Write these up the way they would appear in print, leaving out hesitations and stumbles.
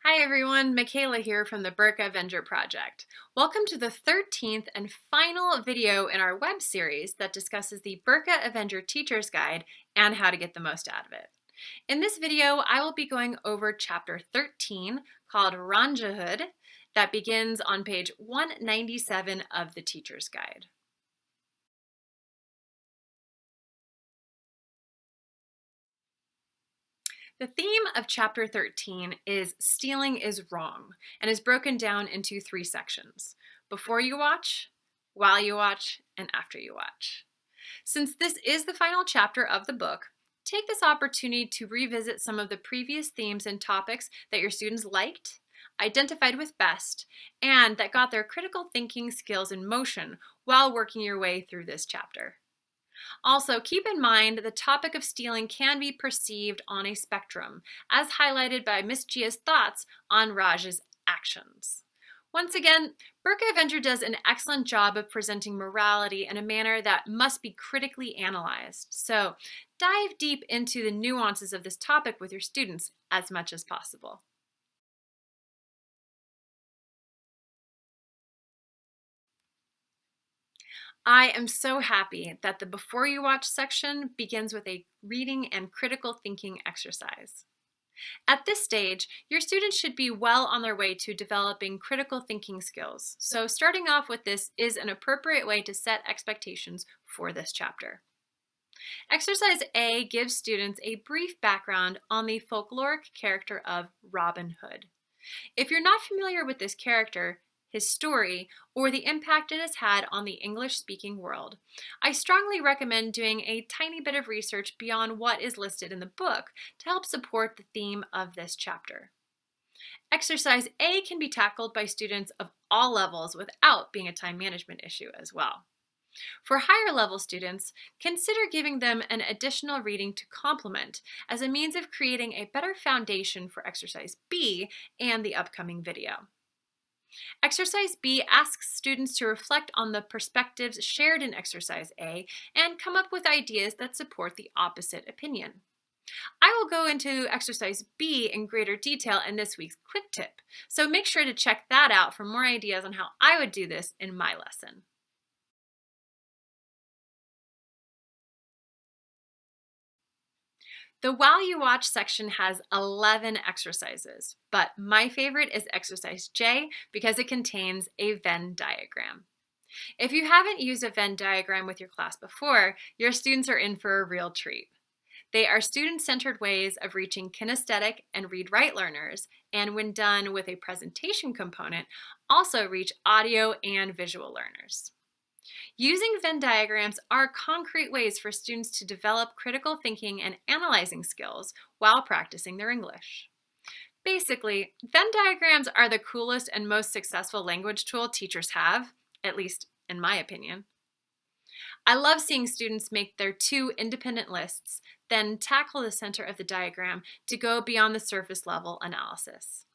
Hi everyone, Makaela here from the Burka Avenger project. Welcome to the 13th and final video in our web series that discusses the Burka Avenger Teacher's Guide and how to get the most out of it. In this video, I will be going over chapter 13 called Ranjahood that begins on page 197 of the Teacher's Guide. The theme of chapter 13 is stealing is wrong and is broken down into three sections: before you watch, while you watch, and after you watch. Since this is the final chapter of the book, take this opportunity to revisit some of the previous themes and topics that your students liked, identified with best, and that got their critical thinking skills in motion while working your way through this chapter. Also, keep in mind the topic of stealing can be perceived on a spectrum, as highlighted by Miss Gia's thoughts on Raj's actions. Once again, Burka Avenger does an excellent job of presenting morality in a manner that must be critically analyzed. So, dive deep into the nuances of this topic with your students as much as possible. I am so happy that the Before You Watch section begins with a reading and critical thinking exercise. At this stage, your students should be well on their way to developing critical thinking skills, so starting off with this is an appropriate way to set expectations for this chapter. Exercise A gives students a brief background on the folkloric character of Robin Hood. If you're not familiar with this character, his story, or the impact it has had on the English-speaking world, I strongly recommend doing a tiny bit of research beyond what is listed in the book to help support the theme of this chapter. Exercise A can be tackled by students of all levels without being a time management issue as well. For higher level students, consider giving them an additional reading to complement as a means of creating a better foundation for Exercise B and the upcoming video. Exercise B asks students to reflect on the perspectives shared in Exercise A and come up with ideas that support the opposite opinion. I will go into Exercise B in greater detail in this week's quick tip, so make sure to check that out for more ideas on how I would do this in my lesson. The While You Watch section has 11 exercises, but my favorite is Exercise J because it contains a Venn diagram. If you haven't used a Venn diagram with your class before, your students are in for a real treat. They are student-centered ways of reaching kinesthetic and read-write learners, and when done with a presentation component, also reach audio and visual learners. Using Venn diagrams are concrete ways for students to develop critical thinking and analyzing skills while practicing their English. Basically, Venn diagrams are the coolest and most successful language tool teachers have, at least in my opinion. I love seeing students make their two independent lists, then tackle the center of the diagram to go beyond the surface level analysis.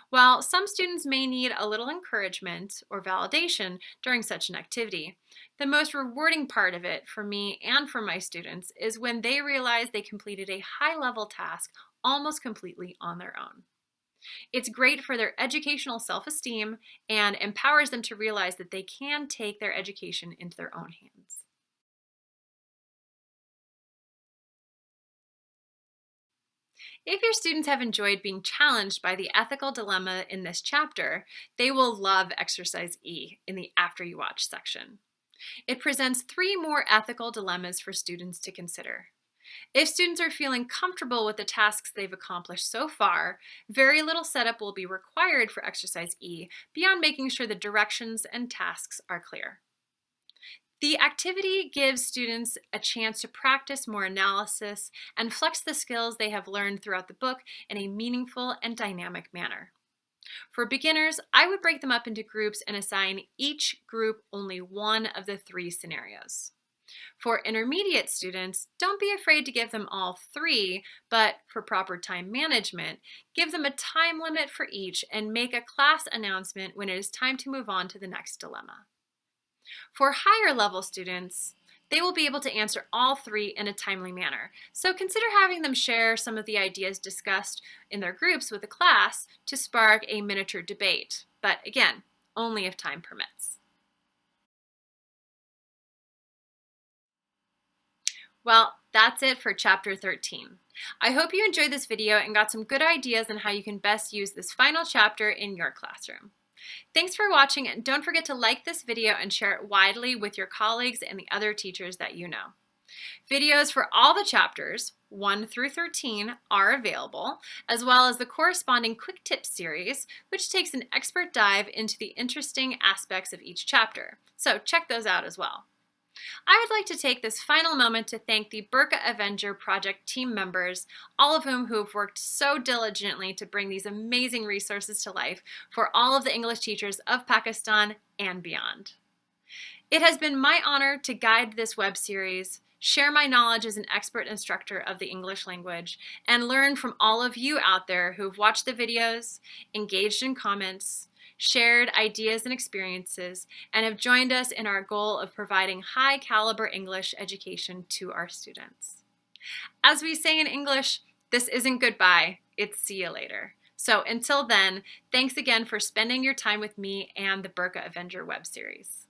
While some students may need a little encouragement or validation during such an activity, the most rewarding part of it for me and for my students is when they realize they completed a high-level task almost completely on their own. It's great for their educational self-esteem and empowers them to realize that they can take their education into their own hands. If your students have enjoyed being challenged by the ethical dilemma in this chapter, they will love Exercise E in the After You Watch section. It presents 3 more ethical dilemmas for students to consider. If students are feeling comfortable with the tasks they've accomplished so far, very little setup will be required for Exercise E beyond making sure the directions and tasks are clear. The activity gives students a chance to practice more analysis and flex the skills they have learned throughout the book in a meaningful and dynamic manner. For beginners, I would break them up into groups and assign each group only one of the 3 scenarios. For intermediate students, don't be afraid to give them all 3, but for proper time management, give them a time limit for each and make a class announcement when it is time to move on to the next dilemma. For higher level students, They will be able to answer all three in a timely manner, so consider having them share some of the ideas discussed in their groups with the class to spark a miniature debate, but again, only if time permits. Well, that's it for Chapter 13. I hope you enjoyed this video and got some good ideas on how you can best use this final chapter in your classroom. Thanks for watching, and don't forget to like this video and share it widely with your colleagues and the other teachers that you know. Videos for all the chapters, 1 through 13, are available, as well as the corresponding Quick Tips series, which takes an expert dive into the interesting aspects of each chapter. So check those out as well. I would like to take this final moment to thank the Burka Avenger project team members, all of whom who have worked so diligently to bring these amazing resources to life for all of the English teachers of Pakistan and beyond. It has been my honor to guide this web series, share my knowledge as an expert instructor of the English language, and learn from all of you out there who've watched the videos, engaged in comments, shared ideas and experiences, and have joined us in our goal of providing high caliber English education to our students. As we say in English, this isn't goodbye, it's see you later. So until then, thanks again for spending your time with me and the Burka Avenger web series.